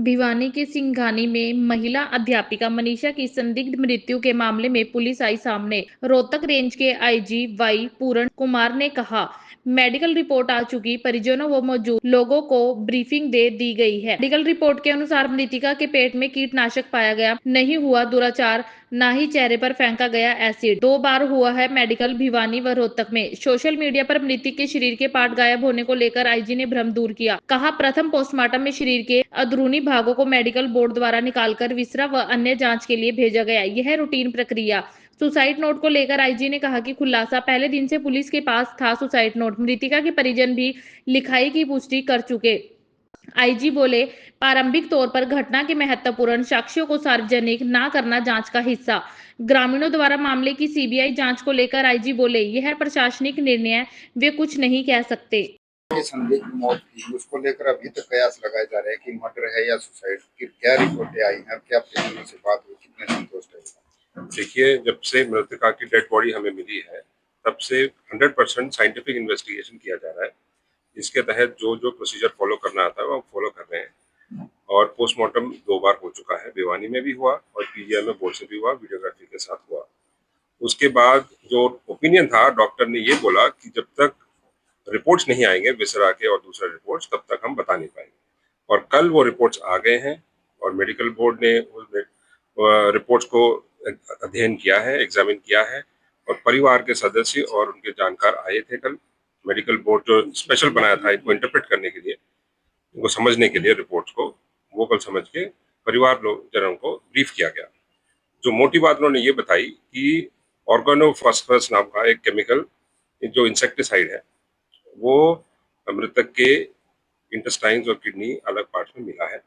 भिवानी के सिंघानी में महिला अध्यापिका मनीषा की संदिग्ध मृत्यु के मामले में पुलिस आई सामने। रोहतक रेंज के आईजी वाई पूरण कुमार ने कहा, मेडिकल रिपोर्ट आ चुकी, परिजनों व मौजूद लोगों को ब्रीफिंग दे दी गई है। मेडिकल रिपोर्ट के अनुसार मृतिका के पेट में कीटनाशक पाया गया, नहीं हुआ दुराचार, ना ही चेहरे पर फेंका गया एसिड। 2 बार हुआ है मेडिकल भिवानी व रोहतक में। सोशल मीडिया पर मृतक के शरीर के पार्ट गायब होने को लेकर आईजी ने भ्रम दूर किया। कहा, प्रथम पोस्टमार्टम में शरीर के अंदरूनी भागों को मेडिकल बोर्ड द्वारा निकालकर विसरा व अन्य जांच के लिए भेजा गया। यह रूटीन प्रक्रिया। सुसाइड नोट को लेकर आईजी ने कहा कि खुलासा, पहले दिन से पुलिस के पास था सुसाइड नोट। मृतिका के परिजन भी लिखाई की पुष्टि कर चुके। आईजी बोले, प्रारंभिक तौर पर घटना के महत्वपूर्ण साक्ष्यों को सार्वजनिक न करना जांच का हिस्सा। ग्रामीणों द्वारा मामले की सीबीआई जांच को लेकर आईजी बोले, यह प्रशासनिक निर्णय है, वे कुछ नहीं कह सकते। संदिग्ध मौत की उसको लेकर अभी तक कयास लगाए जा रहे हैं कि मर्डर है या सुसाइड, फिर क्या रिपोर्टें आई हैं, क्या परिजनों से बात हुई, कितने संतुष्ट है? देखिए, जब से मृतका की डेड बॉडी हमें मिली है तब से 100% साइंटिफिक इन्वेस्टिगेशन किया जा रहा है। इसके तहत जो जो प्रोसीजर फॉलो करना आता है वो हम फॉलो कर रहे हैं। और पोस्टमार्टम 2 बार हो चुका है, भिवानी में भी हुआ और पीजीआई में बोर्ड से भी हुआ, वीडियोग्राफी के साथ हुआ। उसके बाद जो ओपिनियन था, डॉक्टर ने ये बोला कि जब तक रिपोर्ट्स नहीं आएंगे विसरा के और दूसरे रिपोर्ट्स, तब तक हम बता नहीं पाएंगे। और कल वो रिपोर्ट्स आ गए हैं और मेडिकल बोर्ड ने उस रिपोर्ट्स को अध्ययन किया है, एग्जामिन किया है और परिवार के सदस्य और उनके जानकार आए थे कल। मेडिकल बोर्ड जो स्पेशल बनाया था इनको इंटरप्रेट करने के लिए, इनको समझने के लिए रिपोर्ट्स को, वो कल समझ के परिवार लोग जनों को ब्रीफ किया गया। जो मोटी बात उन्होंने ये बताई कि ऑर्गेनोफॉस्फरस नाम का एक केमिकल जो इंसेक्टिसाइड है, वो मृतक के इंटेस्टाइन्स और किडनी अलग पार्ट्स में मिला है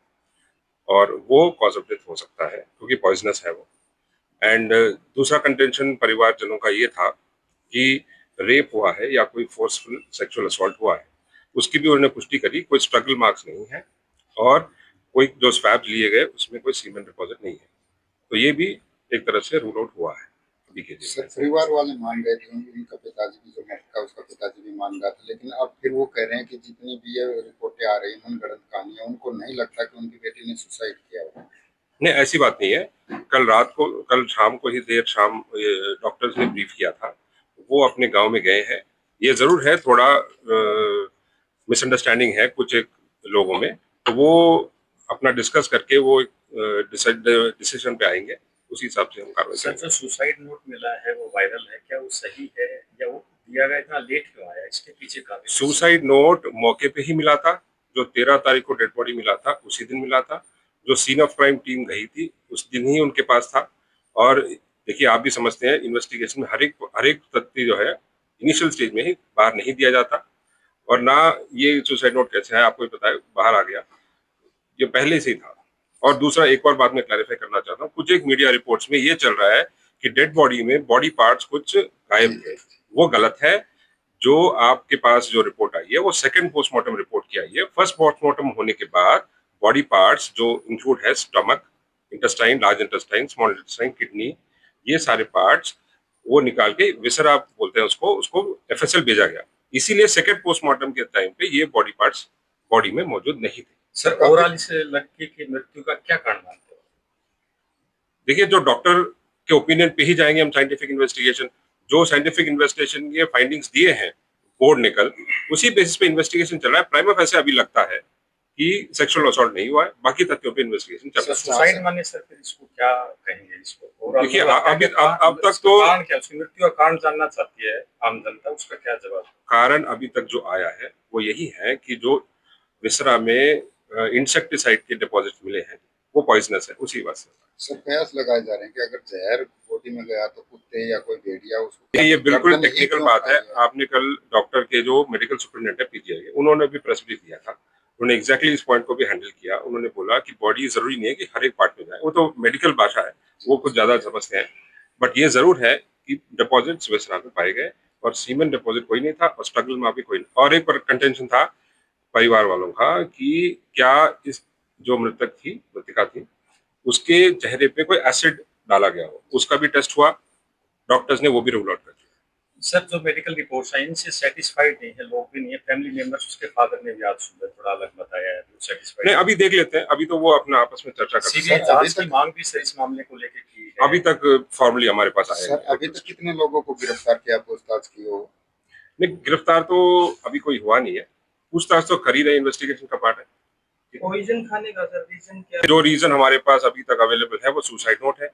और वो कॉज ऑफ डेथ हो सकता है क्योंकि पॉइजनस है वो। एंड दूसरा कंटेंशन परिवारजनों का ये था कि रेप हुआ है या कोई फोर्सफुल सेक्सुअल असॉल्ट हुआ है, उसकी भी उन्होंने पुष्टि करी। कोई स्ट्रगल मार्क्स नहीं है और कोई जो स्वैब्स लिए गए उसमें कोई सीमेन डिपॉजिट नहीं है, तो ये भी एक तरह से रूल आउट हुआ है अभी के सर, लिए। परिवार वाले मान रहे थे, उनका पिताजी भी जो मृतक उसका पिताजी भी मान रहा था, लेकिन अब फिर वो कह रहे हैं कि जितनी भी ये रिपोर्टें आ रही हैं मनगढ़ंत कहानियां, उनको नहीं लगता कि उनकी बेटी ने सुसाइड किया होगा। नहीं, ऐसी बात नहीं है। कल शाम को ही देर शाम डॉक्टर्स ने ब्रीफ किया था, वो अपने गांव में गए हैं। ये जरूर है थोड़ा मिसअंडरस्टैंडिंग है कुछ एक लोगों में, तो वो अपना डिस्कस करके वो डिसीजन पे आएंगे, उसी हिसाब से हम कार्रवाई करेंगे। जो सुसाइड नोट मिला है वो वायरल है क्या, वो सही है या वो दिया गया इतना लेट क्यों आया, इसके पीछे का? सुसाइड नोट मौके पे ही मिला था, जो 13 तारीख को डेड बॉडी मिला था उसी दिन मिला था। जो सीन ऑफ क्राइम टीम गई थी उस दिन ही उनके पास था। और देखिए, आप भी समझते हैं इन्वेस्टिगेशन में हर एक तथ्य जो है इनिशियल स्टेज में ही बाहर नहीं दिया जाता। और ना ये सुसाइड नोट कैसे है आपको भी पता है, बाहर आ गया, ये पहले से ही था। और दूसरा एक और बात मैं क्लैरिफाई करना चाहता हूँ, कुछ एक मीडिया रिपोर्ट्स में ये चल रहा है कि डेड बॉडी में बॉडी पार्ट्स कुछ गायब थे, वो गलत है। जो आपके पास जो रिपोर्ट आई है वो सेकंड पोस्टमार्टम रिपोर्ट की आई है। फर्स्ट पोस्टमार्टम होने के बाद बॉडी पार्ट्स जो इंक्लूड है stomach, intestine, large intestine, small intestine, kidney, ये सारे पार्ट्स वो निकाल के विसरा बोलते हैं उसको एफएसएल भेजा गया। इसीलिए सेकंड पोस्टमार्टम के टाइम पे ये बॉडी पार्ट्स बॉडी में मौजूद नहीं थे। सर, ओवरऑल इस लड़की की मृत्यु का क्या कारण मानते हो? देखिए, जो डॉक्टर के ओपिनियन पे ही जाएंगे हम साइंटिफिक इन्वेस्टिगेशन। जो साइंटिफिक इन्वेस्टिगेशन के फाइंडिंग्स दिए हैं बोर्ड ने कल, उसी बेसिस पे इन्वेस्टिगेशन चल रहा है। प्राइमा फेसी अभी लगता है कि सेक्सुअल असॉल्ट नहीं हुआ है, बाकी तथ्यों पे इन्वेस्टिगेशन चल रहा है। सुसाइड माने सर फिर इसको क्या कहेंगे? इसको देखिए, अभी अब तक तो कारण क्या, उसकी मृत्यु का कारण जानना चाहती है आम जनता, उसका क्या जवाब? कारण अभी तक जो आया है वो यही है कि जो विसरा में इंसेक्टिसाइड के डिपॉजिट मिले हैं वो पॉइजनस है, उसी वजह से। सर, कयास लगाए जा रहे हैं कि अगर जहर बॉडी में गया तो कुत्ते या कोई भेड़िया उसको। ये बिल्कुल टेक्निकल बात है। आपने कल डॉक्टर के जो मेडिकल सुपरिटेंडेंट है पीजीआई के, उन्होंने भी प्रेस रिलीज दिया था, उन्होंने एग्जैक्टली इस पॉइंट को भी हैंडल किया। उन्होंने बोला कि बॉडी जरूरी नहीं है कि हर एक पार्ट में जाए, वो तो मेडिकल भाषा है, वो कुछ ज्यादा समझते हैं। बट ये जरूर है कि डिपॉजिट्स विसरा में पाए गए और सीमेन डिपॉजिट कोई नहीं था और स्ट्रगल में भी कोई नहीं। और एक कंटेंशन था परिवार वालों का कि क्या इस जो मृतिका थी उसके चेहरे पे कोई एसिड डाला गया हो, उसका भी टेस्ट हुआ, डॉक्टर्स ने वो भी रूल आउट कर दिया। सर जो मेडिकल रिपोर्ट्स हैं इनसे सेटिस्फाइड नहीं है, लोग भी नहीं है, फैमिली मेंबर्स, उसके फादर ने भी आज सुबह थोड़ा अलग बताया है, सेटिस्फाइड नहीं, अभी देख लेते हैं, अभी तो वो अपना आपस में चर्चा कर सीबीआई सर, अभी जांच की तक- मांग भी सर इस मामले को लेकर की है। अभी तक फॉर्मली हमारे पास आया सर अभी तक कितने लोगों को गिरफ्तार किया, पूछताछ की हो? नहीं, गिरफ्तार तो अभी कोई हुआ नहीं है, पूछताछ तो कर ही रहे, इन्वेस्टिगेशन का पार्ट है। पॉइजन खाने का सर रीजन क्या? जो रीजन हमारे पास अभी तक अवेलेबल है वो सुसाइड नोट है,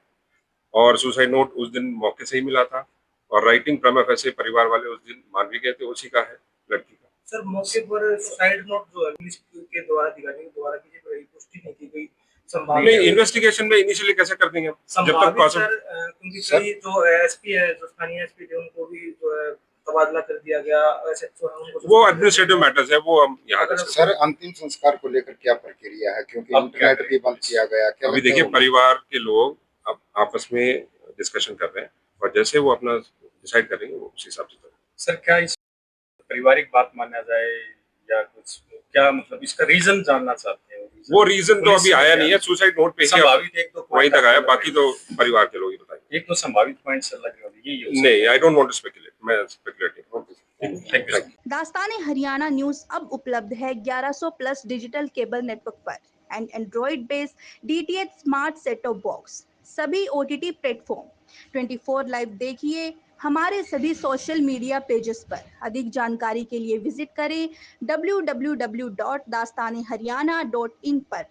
और सुसाइड नोट उस दिन मौके से ही मिला था, और राइटिंग प्रमा फैसे परिवार वाले उस दिन मान भी गए थे, उसी का है, लड़की का। सर मौके पर सुसाइड नोट जो है पुलिस के द्वारा अधिकारियों के द्वारा की गई पुष्टि नहीं की गई। नहीं, इन्वेस्टिगेशन में इनिशियली कैसे कर देंगे जब तक संभावित कॉज सर क्योंकि कई जो एसपी है, जो स्थानीय एसपी थे, उनको भी जो है तबादला कर दिया गया, एसएचओ है उनको वो एडमिनिस्ट्रेटिव मैटर्स है, वो हम यहाँ कर सकते सर अंतिम संस्कार को लेकर क्या प्रक्रिया है, क्योंकि अब क्या इंटरनेट भी बंद किया गया? क्या हैं। अभी लगता है देखिए, होगा? परिवार के लोग अब आपस में डिस्कशन कर रहे हैं, और जैसे वो अपना डिसाइड करेंगे वो उस हिसाब से करेंगे। सर क्या इस पारिवारिक बात माना जाए या कुछ, क्या मतलब इसका रीजन जानना चाहते हैं? वो रीजन तो अभी आया नहीं है, सुसाइड नोट पे ही संभावित एक दो वहीं point तक आया, आपको बाकी तो परिवार के लोग ही बताएंगे। एक तो संभावित पॉइंट सर लगे होंगे, यही हो नहीं, I don't want to speculate, मैं speculating. Thank you. Dastaan Haryana news अब उपलब्ध है 1100 प्लस डिजिटल केबल नेटवर्क पर and Android based DTH smart set top box, सभी OTT प्लेटफॉर्म 24 लाइव देखिए हमारे सभी सोशल मीडिया पेजेस पर। अधिक जानकारी के लिए विजिट करें www.dastaneharyana.in पर।